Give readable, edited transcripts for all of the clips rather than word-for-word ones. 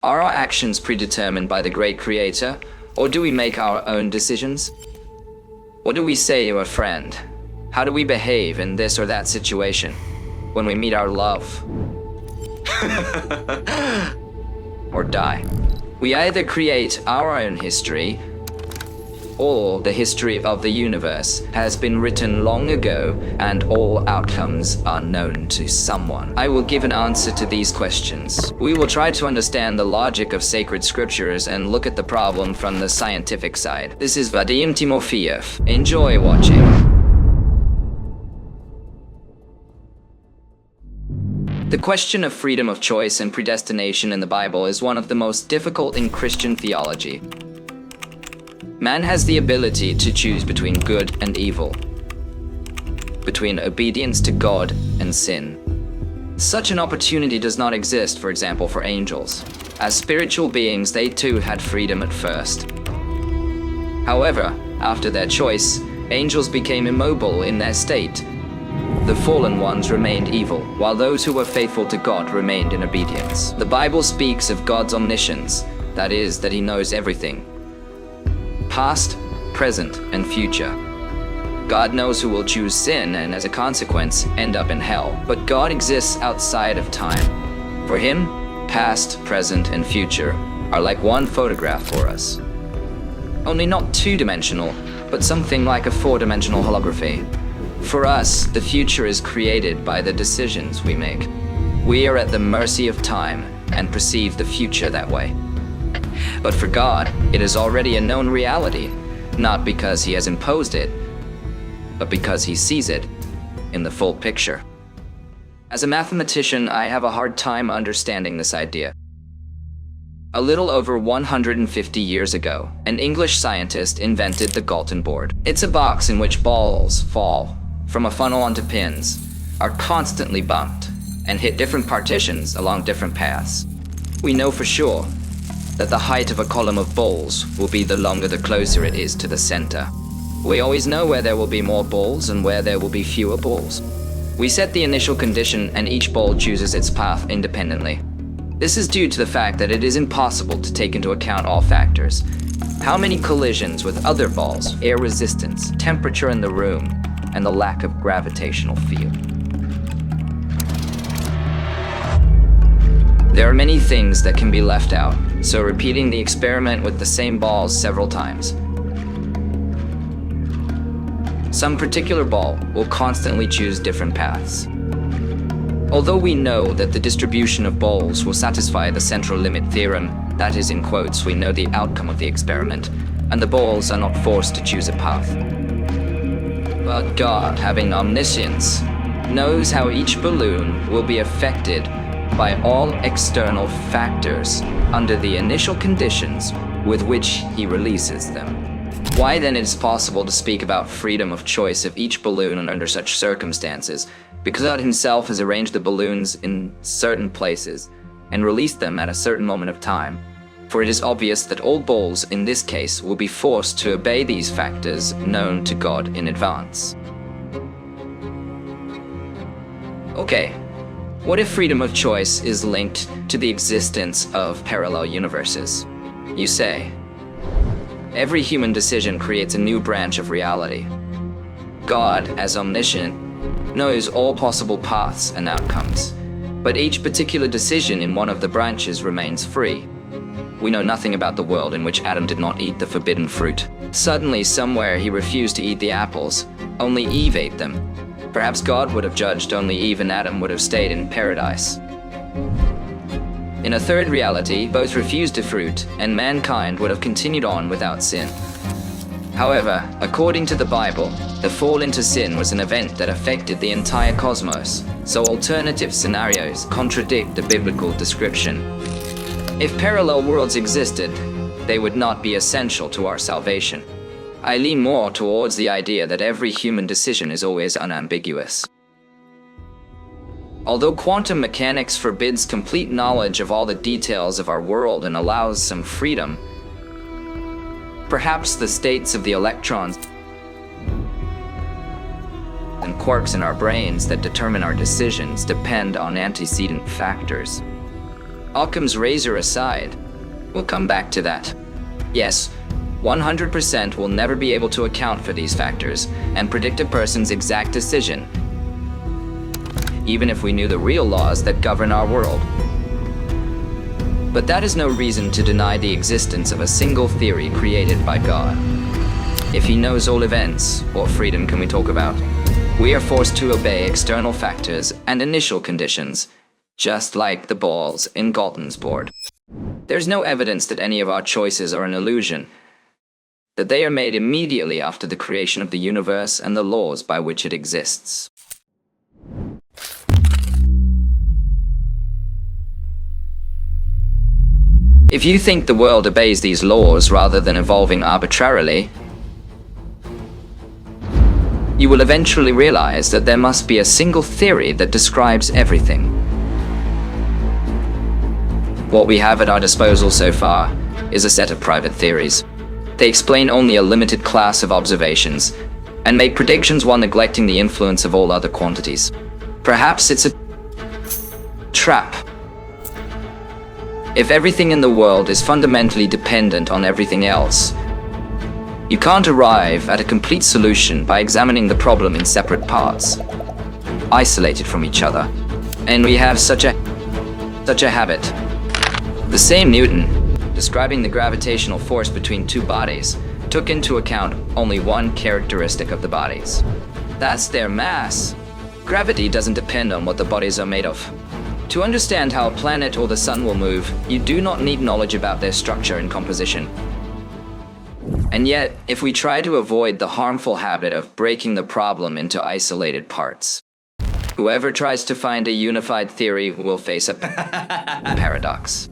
Are our actions predetermined by the great creator, or do we make our own decisions? What do we say to a friend? How do we behave in this or that situation when we meet our love? Or die? We either create our own history, or the history of the universe has been written long ago and all outcomes are known to someone. I will give an answer to these questions. We will try to understand the logic of sacred scriptures and look at the problem from the scientific side. This is Vadim Timofeev. Enjoy watching. The question of freedom of choice and predestination in the Bible is one of the most difficult in Christian theology. Man has the ability to choose between good and evil, between obedience to God and sin. Such an opportunity does not exist, for example, for angels. As spiritual beings, they too had freedom at first. However, after their choice, angels became immobile in their state. The fallen ones remained evil, while those who were faithful to God remained in obedience. The Bible speaks of God's omniscience, that is, that He knows everything. Past, present, and future. God knows who will choose sin and, as a consequence, end up in hell. But God exists outside of time. For Him, past, present, and future are like one photograph for us. Only not two-dimensional, but something like a four-dimensional holography. For us, the future is created by the decisions we make. We are at the mercy of time and perceive the future that way. But for God, it is already a known reality, not because He has imposed it, but because He sees it in the full picture. As a mathematician, I have a hard time understanding this idea. A little over 150 years ago, an English scientist invented the Galton board. It's a box in which balls fall from a funnel onto pins, are constantly bumped, and hit different partitions along different paths. We know for sure that the height of a column of balls will be the longer the closer it is to the center. We always know where there will be more balls and where there will be fewer balls. We set the initial condition and each ball chooses its path independently. This is due to the fact that it is impossible to take into account all factors. How many collisions with other balls, air resistance, temperature in the room, and the lack of gravitational field. There are many things that can be left out, so repeating the experiment with the same balls several times. Some particular ball will constantly choose different paths. Although we know that the distribution of balls will satisfy the central limit theorem, that is in quotes, we know the outcome of the experiment, and the balls are not forced to choose a path. But God, having omniscience, knows how each balloon will be affected by all external factors under the initial conditions with which He releases them. Why then it is possible to speak about freedom of choice of each balloon under such circumstances? Because God Himself has arranged the balloons in certain places and released them at a certain moment of time. For it is obvious that all balls in this case will be forced to obey these factors known to God in advance. Okay. What if freedom of choice is linked to the existence of parallel universes? You say, every human decision creates a new branch of reality. God, as omniscient, knows all possible paths and outcomes, but each particular decision in one of the branches remains free. We know nothing about the world in which Adam did not eat the forbidden fruit. Suddenly, somewhere he refused to eat the apples, only Eve ate them. Perhaps God would have judged only Eve and Adam would have stayed in paradise. In a third reality, both refused the fruit, and mankind would have continued on without sin. However, according to the Bible, the fall into sin was an event that affected the entire cosmos, so alternative scenarios contradict the biblical description. If parallel worlds existed, they would not be essential to our salvation. I lean more towards the idea that every human decision is always unambiguous. Although quantum mechanics forbids complete knowledge of all the details of our world and allows some freedom, perhaps the states of the electrons and quarks in our brains that determine our decisions depend on antecedent factors. Occam's razor aside, we'll come back to that. Yes, 100% will never be able to account for these factors and predict a person's exact decision, even if we knew the real laws that govern our world. But that is no reason to deny the existence of a single theory created by God. If he knows all events, what freedom can we talk about? We are forced to obey external factors and initial conditions, just like the balls in Galton's board. There's no evidence that any of our choices are an illusion, that they are made immediately after the creation of the universe and the laws by which it exists. If you think the world obeys these laws rather than evolving arbitrarily, you will eventually realize that there must be a single theory that describes everything. What we have at our disposal so far is a set of private theories. They explain only a limited class of observations and make predictions while neglecting the influence of all other quantities. Perhaps it's a trap. If everything in the world is fundamentally dependent on everything else, you can't arrive at a complete solution by examining the problem in separate parts, isolated from each other. And we have such a habit. The same Newton, describing the gravitational force between two bodies, took into account only one characteristic of the bodies. That's their mass. Gravity doesn't depend on what the bodies are made of. To understand how a planet or the sun will move, you do not need knowledge about their structure and composition. And yet, if we try to avoid the harmful habit of breaking the problem into isolated parts, whoever tries to find a unified theory will face a paradox.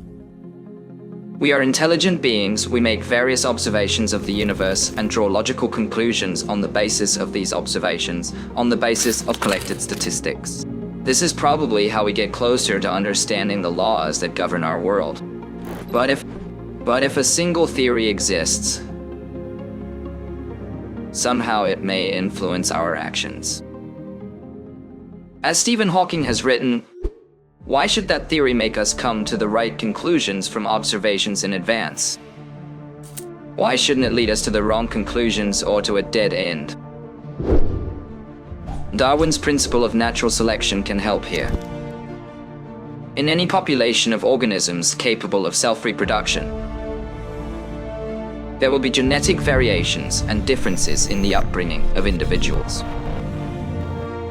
We are intelligent beings. We make various observations of the universe and draw logical conclusions on the basis of these observations, on the basis of collected statistics. This is probably how we get closer to understanding the laws that govern our world. But if a single theory exists, somehow it may influence our actions. As Stephen Hawking has written, why should that theory make us come to the right conclusions from observations in advance? Why shouldn't it lead us to the wrong conclusions or to a dead end? Darwin's principle of natural selection can help here. In any population of organisms capable of self-reproduction, there will be genetic variations and differences in the upbringing of individuals.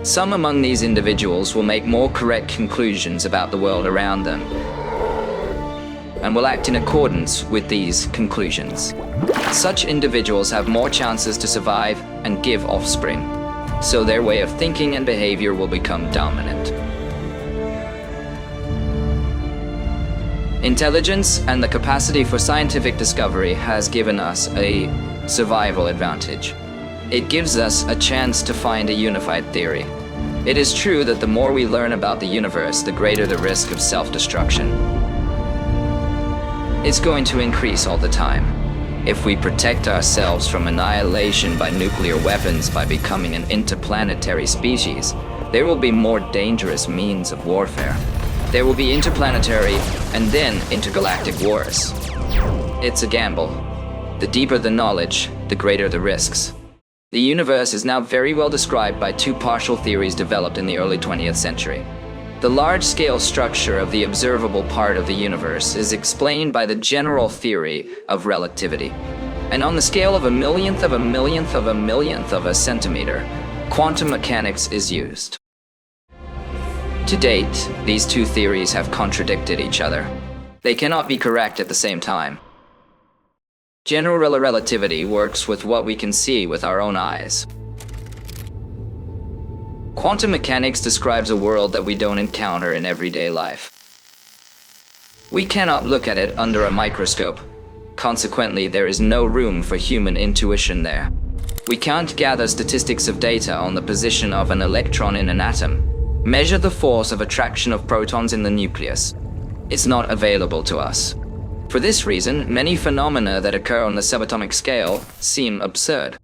Some among these individuals will make more correct conclusions about the world around them and will act in accordance with these conclusions. Such individuals have more chances to survive and give offspring, so their way of thinking and behavior will become dominant. Intelligence and the capacity for scientific discovery has given us a survival advantage. It gives us a chance to find a unified theory. It is true that the more we learn about the universe, the greater the risk of self-destruction. It's going to increase all the time. If we protect ourselves from annihilation by nuclear weapons by becoming an interplanetary species, there will be more dangerous means of warfare. There will be interplanetary and then intergalactic wars. It's a gamble. The deeper the knowledge, the greater the risks. The universe is now very well described by two partial theories developed in the early 20th century. The large-scale structure of the observable part of the universe is explained by the general theory of relativity. And on the scale of a millionth of a millionth of a millionth of a centimeter, quantum mechanics is used. To date, these two theories have contradicted each other. They cannot be correct at the same time. General relativity works with what we can see with our own eyes. Quantum mechanics describes a world that we don't encounter in everyday life. We cannot look at it under a microscope. Consequently, there is no room for human intuition there. We can't gather statistics of data on the position of an electron in an atom, measure the force of attraction of protons in the nucleus. It's not available to us. For this reason, many phenomena that occur on the subatomic scale seem absurd.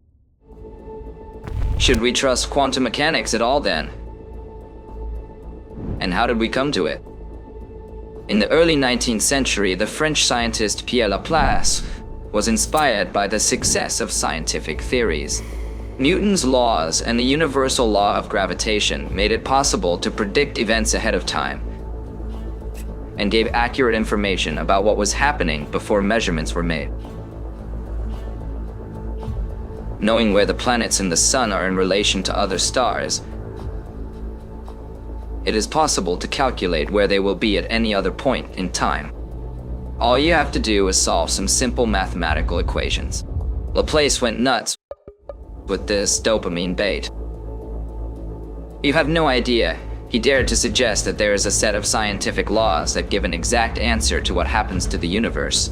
Should we trust quantum mechanics at all then? And how did we come to it? In the early 19th century, the French scientist Pierre Laplace was inspired by the success of scientific theories. Newton's laws and the universal law of gravitation made it possible to predict events ahead of time and gave accurate information about what was happening before measurements were made. Knowing where the planets and the sun are in relation to other stars, it is possible to calculate where they will be at any other point in time. All you have to do is solve some simple mathematical equations. Laplace went nuts with this dopamine bait. You have no idea. He dared to suggest that there is a set of scientific laws that give an exact answer to what happens to the universe,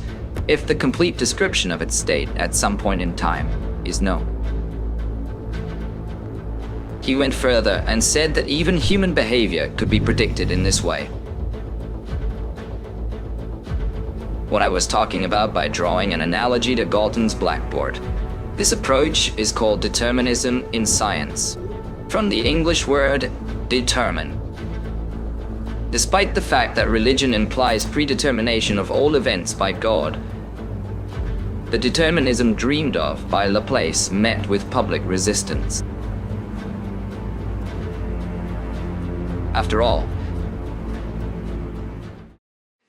if the complete description of its state at some point in time is known. He went further and said that even human behavior could be predicted in this way. What I was talking about by drawing an analogy to Galton's blackboard. This approach is called determinism in science, from the English word determine. Despite the fact that religion implies predetermination of all events by God, the determinism dreamed of by Laplace met with public resistance. After all,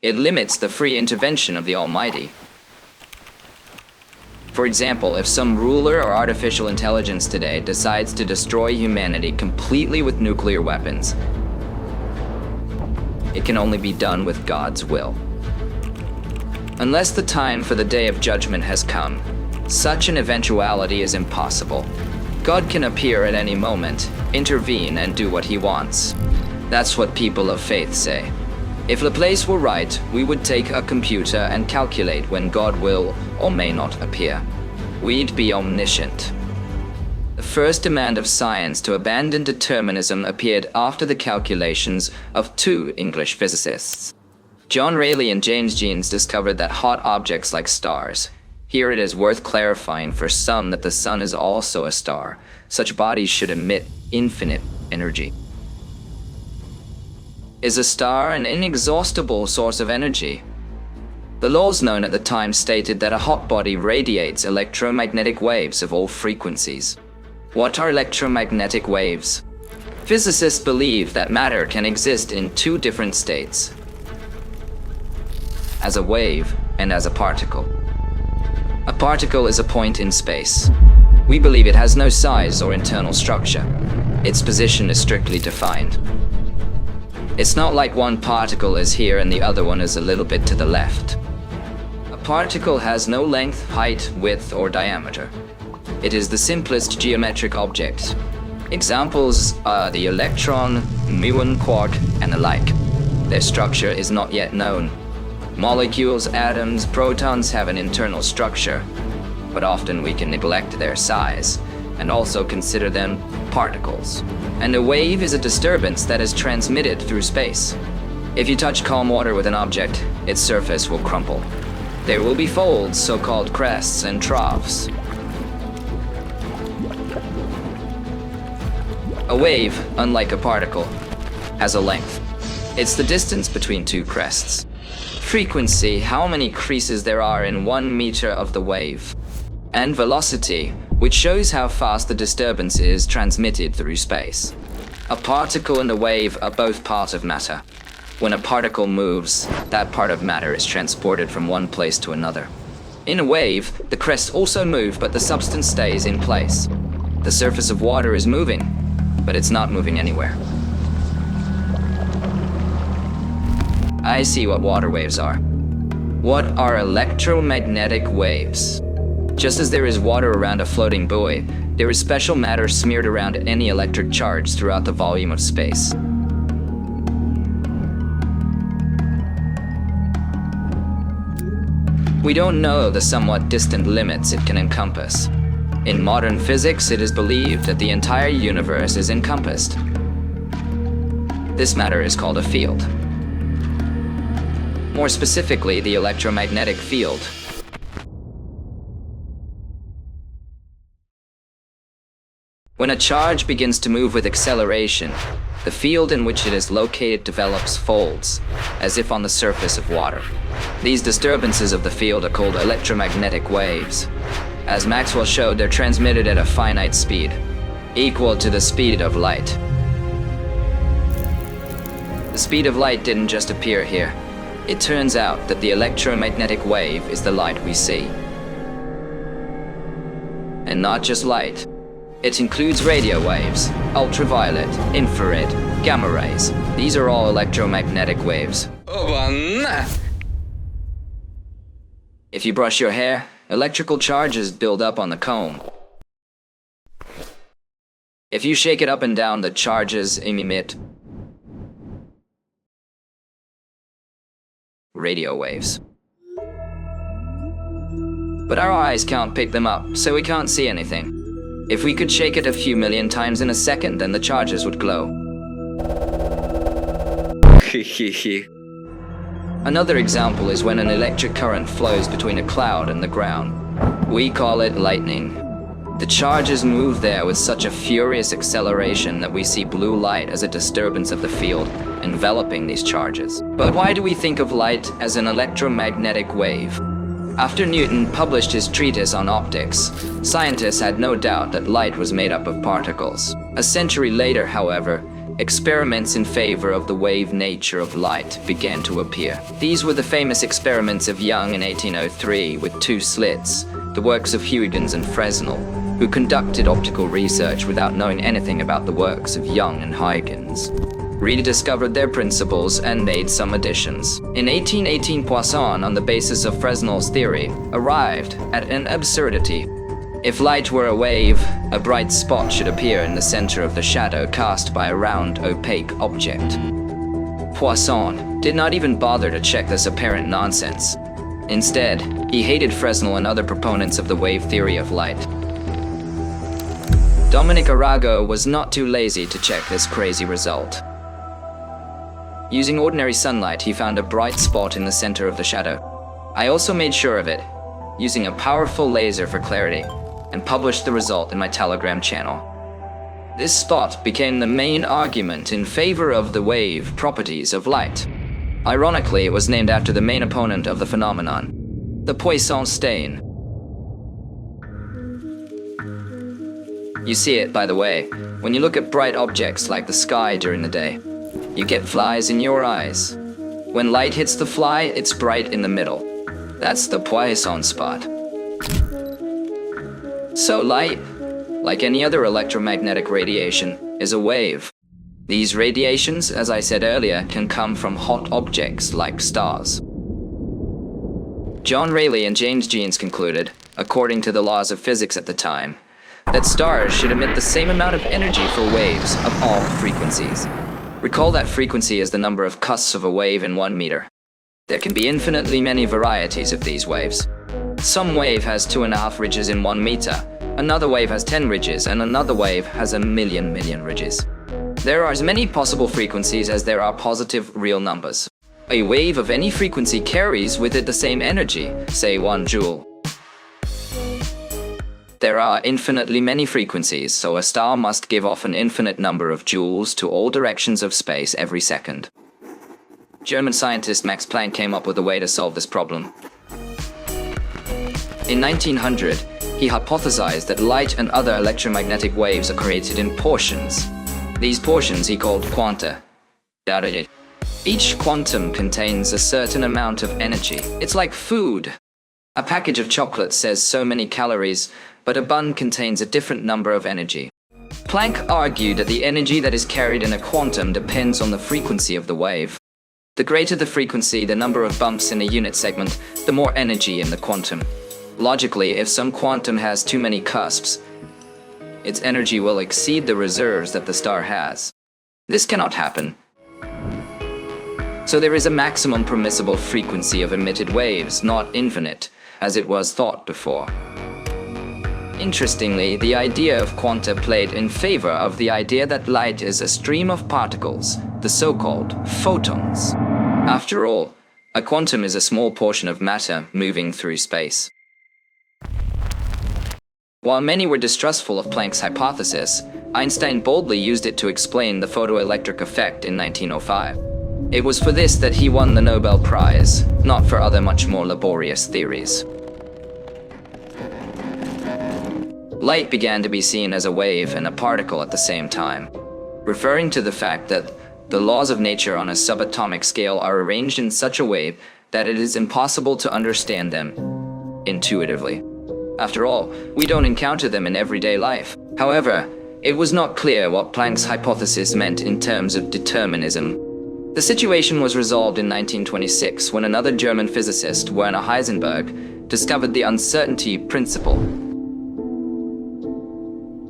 it limits the free intervention of the Almighty. For example, if some ruler or artificial intelligence today decides to destroy humanity completely with nuclear weapons, it can only be done with God's will. Unless the time for the day of judgment has come, such an eventuality is impossible. God can appear at any moment, intervene, and do what he wants. That's what people of faith say. If Laplace were right, we would take a computer and calculate when God will or may not appear. We'd be omniscient. The first demand of science to abandon determinism appeared after the calculations of two English physicists. John Rayleigh and James Jeans discovered that hot objects like stars. Here it is worth clarifying for some that the sun is also a star. Such bodies should emit infinite energy. Is a star an inexhaustible source of energy? The laws known at the time stated that a hot body radiates electromagnetic waves of all frequencies. What are electromagnetic waves? Physicists believe that matter can exist in two different states, as a wave and as a particle. A particle is a point in space. We believe it has no size or internal structure. Its position is strictly defined. It's not like one particle is here and the other one is a little bit to the left. A particle has no length, height, width, or diameter. It is the simplest geometric object. Examples are the electron, muon quark, and the like. Their structure is not yet known. Molecules, atoms, protons have an internal structure, but often we can neglect their size and also consider them particles. And a wave is a disturbance that is transmitted through space. If you touch calm water with an object, its surface will crumple. There will be folds, so-called crests and troughs. A wave, unlike a particle, has a length. It's the distance between two crests. Frequency, how many creases there are in 1 meter of the wave. And velocity, which shows how fast the disturbance is transmitted through space. A particle and a wave are both part of matter. When a particle moves, that part of matter is transported from one place to another. In a wave, the crests also move, but the substance stays in place. The surface of water is moving, but it's not moving anywhere. I see what water waves are. What are electromagnetic waves? Just as there is water around a floating buoy, there is special matter smeared around any electric charge throughout the volume of space. We don't know the somewhat distant limits it can encompass. In modern physics, it is believed that the entire universe is encompassed. This matter is called a field. More specifically, the electromagnetic field. When a charge begins to move with acceleration, the field in which it is located develops folds, as if on the surface of water. These disturbances of the field are called electromagnetic waves. As Maxwell showed, they're transmitted at a finite speed, equal to the speed of light. The speed of light didn't just appear here. It turns out that the electromagnetic wave is the light we see. And not just light. It includes radio waves, ultraviolet, infrared, gamma rays. These are all electromagnetic waves. If you brush your hair, electrical charges build up on the comb. If you shake it up and down, the charges emit radio waves. But our eyes can't pick them up, so we can't see anything. If we could shake it a few million times in a second, then the charges would glow. Another example is when an electric current flows between a cloud and the ground. We call it lightning. The charges move there with such a furious acceleration that we see blue light as a disturbance of the field, enveloping these charges. But why do we think of light as an electromagnetic wave? After Newton published his treatise on optics, scientists had no doubt that light was made up of particles. A century later, however, experiments in favor of the wave nature of light began to appear. These were the famous experiments of Young in 1803 with two slits, the works of Huygens and Fresnel, who conducted optical research without knowing anything about the works of Young and Huygens. Rediscovered their principles and made some additions. In 1818, Poisson, on the basis of Fresnel's theory, arrived at an absurdity. If light were a wave, a bright spot should appear in the center of the shadow cast by a round, opaque object. Poisson did not even bother to check this apparent nonsense. Instead, he hated Fresnel and other proponents of the wave theory of light. Dominic Arago was not too lazy to check this crazy result. Using ordinary sunlight, he found a bright spot in the center of the shadow. I also made sure of it, using a powerful laser for clarity, and published the result in my Telegram channel. This spot became the main argument in favor of the wave properties of light. Ironically, it was named after the main opponent of the phenomenon, the Poisson stain. You see it, by the way, when you look at bright objects like the sky during the day. You get flies in your eyes. When light hits the fly, it's bright in the middle. That's the Poisson spot. So light, like any other electromagnetic radiation, is a wave. These radiations, as I said earlier, can come from hot objects like stars. John Rayleigh and James Jeans concluded, according to the laws of physics at the time, that stars should emit the same amount of energy for waves of all frequencies. Recall that frequency is the number of cusps of a wave in 1 meter. There can be infinitely many varieties of these waves. Some wave has 2.5 ridges in 1 meter, another wave has 10 ridges, and another wave has a million ridges. There are as many possible frequencies as there are positive real numbers. A wave of any frequency carries with it the same energy, say 1 joule. There are infinitely many frequencies, so a star must give off an infinite number of joules to all directions of space every second. German scientist Max Planck came up with a way to solve this problem. In 1900, he hypothesized that light and other electromagnetic waves are created in portions. These portions he called quanta. Each quantum contains a certain amount of energy. It's like food. A package of chocolate says so many calories, but a bun contains a different number of energy. Planck argued that the energy that is carried in a quantum depends on the frequency of the wave. The greater the frequency, the number of bumps in a unit segment, the more energy in the quantum. Logically, if some quantum has too many cusps, its energy will exceed the reserves that the star has. This cannot happen. So there is a maximum permissible frequency of emitted waves, not infinite, as it was thought before. Interestingly, the idea of quanta played in favor of the idea that light is a stream of particles, the so-called photons. After all, a quantum is a small portion of matter moving through space. While many were distrustful of Planck's hypothesis, Einstein boldly used it to explain the photoelectric effect in 1905. It was for this that he won the Nobel Prize, not for other much more laborious theories. Light began to be seen as a wave and a particle at the same time, referring to the fact that the laws of nature on a subatomic scale are arranged in such a way that it is impossible to understand them intuitively. After all, we don't encounter them in everyday life. However, it was not clear what Planck's hypothesis meant in terms of determinism. The situation was resolved in 1926 when another German physicist, Werner Heisenberg, discovered the uncertainty principle.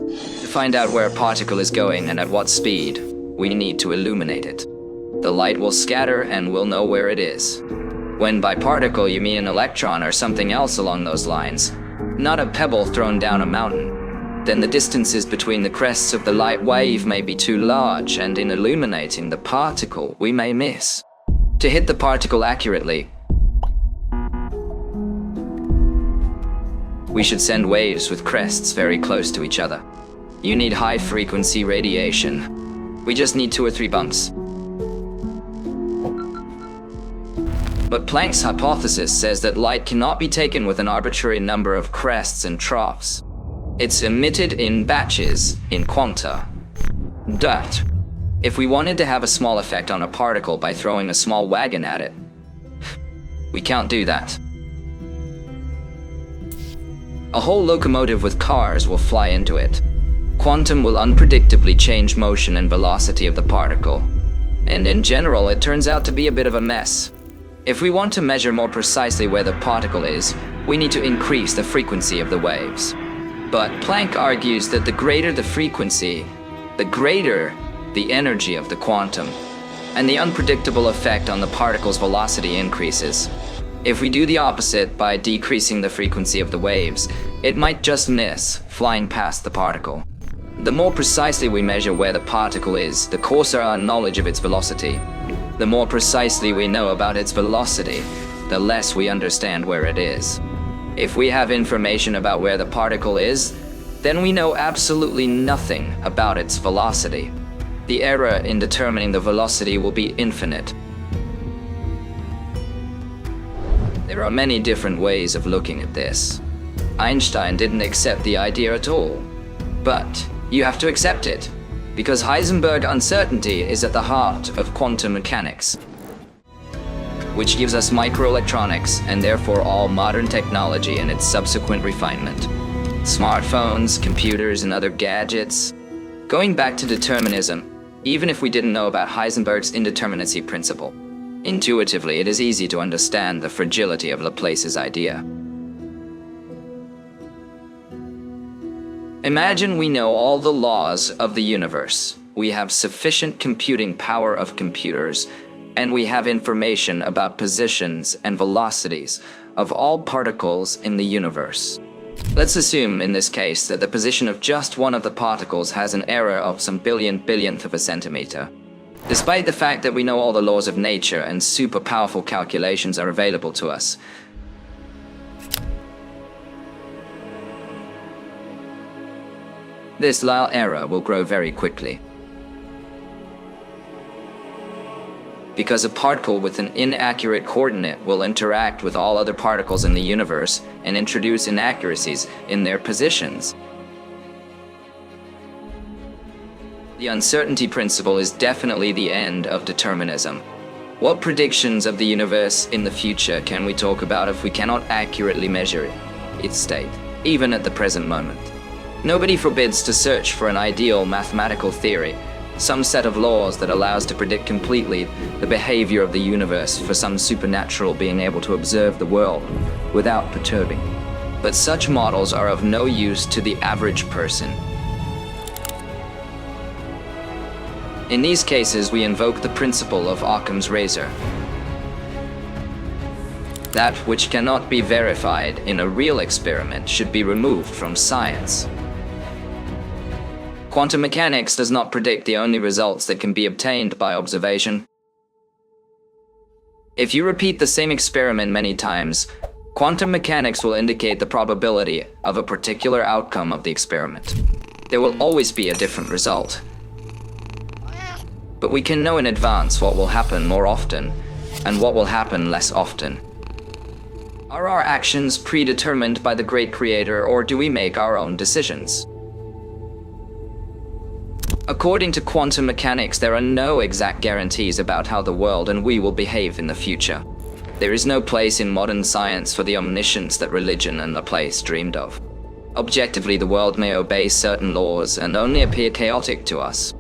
To find out where a particle is going and at what speed, we need to illuminate it. The light will scatter and we'll know where it is. When by particle you mean an electron or something else along those lines, not a pebble thrown down a mountain, then the distances between the crests of the light wave may be too large, and in illuminating the particle, we may miss. To hit the particle accurately, we should send waves with crests very close to each other. You need high-frequency radiation. We just need 2 or 3 bumps. But Planck's hypothesis says that light cannot be taken with an arbitrary number of crests and troughs. It's emitted in batches, in quanta. But if we wanted to have a small effect on a particle by throwing a small wagon at it, we can't do that. A whole locomotive with cars will fly into it. Quantum will unpredictably change motion and velocity of the particle. And in general, it turns out to be a bit of a mess. If we want to measure more precisely where the particle is, we need to increase the frequency of the waves. But Planck argues that the greater the frequency, the greater the energy of the quantum, and the unpredictable effect on the particle's velocity increases. If we do the opposite by decreasing the frequency of the waves, it might just miss, flying past the particle. The more precisely we measure where the particle is, the coarser our knowledge of its velocity. The more precisely we know about its velocity, the less we understand where it is. If we have information about where the particle is, then we know absolutely nothing about its velocity. The error in determining the velocity will be infinite. There are many different ways of looking at this. Einstein didn't accept the idea at all, but you have to accept it, because Heisenberg uncertainty is at the heart of quantum mechanics, which gives us microelectronics and therefore all modern technology and its subsequent refinement. Smartphones, computers, and other gadgets. Going back to determinism, even if we didn't know about Heisenberg's indeterminacy principle, intuitively it is easy to understand the fragility of Laplace's idea. Imagine we know all the laws of the universe. We have sufficient computing power of computers, and we have information about positions and velocities of all particles in the universe. Let's assume in this case that the position of just one of the particles has an error of some billionth of a centimeter. Despite the fact that we know all the laws of nature and super powerful calculations are available to us, this little error will grow very quickly. Because a particle with an inaccurate coordinate will interact with all other particles in the universe and introduce inaccuracies in their positions. The uncertainty principle is definitely the end of determinism. What predictions of the universe in the future can we talk about if we cannot accurately measure its state, even at the present moment? Nobody forbids to search for an ideal mathematical theory, some set of laws that allows to predict completely the behavior of the universe for some supernatural being able to observe the world without perturbing. But such models are of no use to the average person. In these cases, we invoke the principle of Occam's razor. That which cannot be verified in a real experiment should be removed from science. Quantum mechanics does not predict the only results that can be obtained by observation. If you repeat the same experiment many times, Quantum mechanics will indicate the probability of a particular outcome of the experiment. There will always be a different result. But we can know in advance what will happen more often and what will happen less often. Are our actions predetermined by the great creator, or do we make our own decisions? According to quantum mechanics, there are no exact guarantees about how the world and we will behave in the future. There is no place in modern science for the omniscience that religion and Laplace dreamed of. Objectively, the world may obey certain laws and only appear chaotic to us.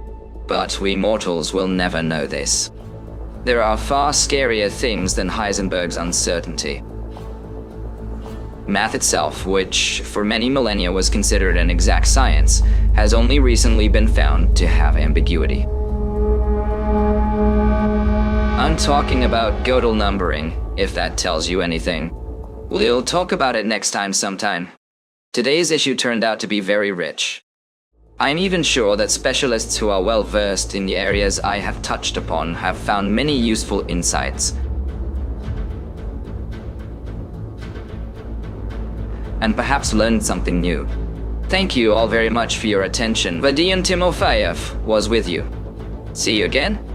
But we mortals will never know this. There are far scarier things than Heisenberg's uncertainty. Math itself, which for many millennia was considered an exact science, has only recently been found to have ambiguity. I'm talking about Gödel numbering, if that tells you anything. We'll talk about it next time sometime. Today's issue turned out to be very rich. I'm even sure that specialists who are well versed in the areas I have touched upon have found many useful insights. And perhaps learned something new. Thank you all very much for your attention. Vadim Timofeev was with you. See you again.